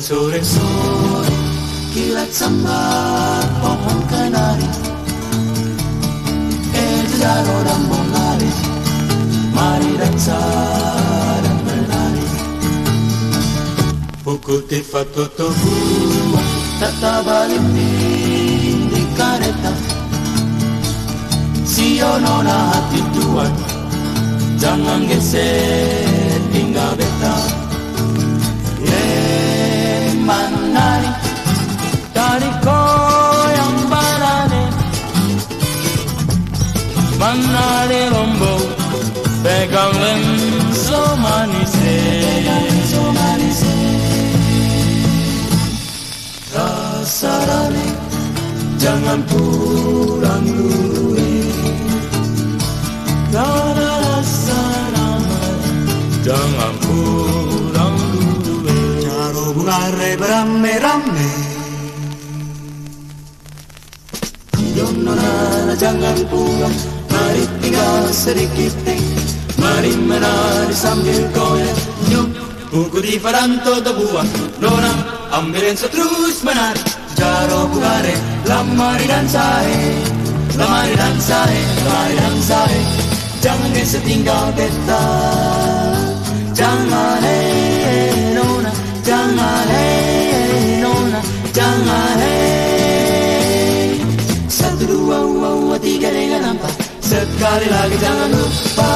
sore-sore kilat sambar pohon kenari jaro dan mengalir mari dansa dan menari pukul tifa tutup buah tata balik di kareta sio nona hati tuan jangan geser tinggal beta manari dari koyang balane manari rombo pegang lenso manise rasarane jangan pulang dulu rasarane jangan pulang dulu caro bungare beramai-ramai nona jangan pulang mari tinggal sedikit mari menari sambil goyang nyuk pukul di faranto terbuang nona ambil lensa terus menari jaro bungare lamari dansae lamari dansae lamari dansae jangan setinggal beta jangan nona jangan nona jangan satu dua tiga dengan empat sekali lagi jangan lupa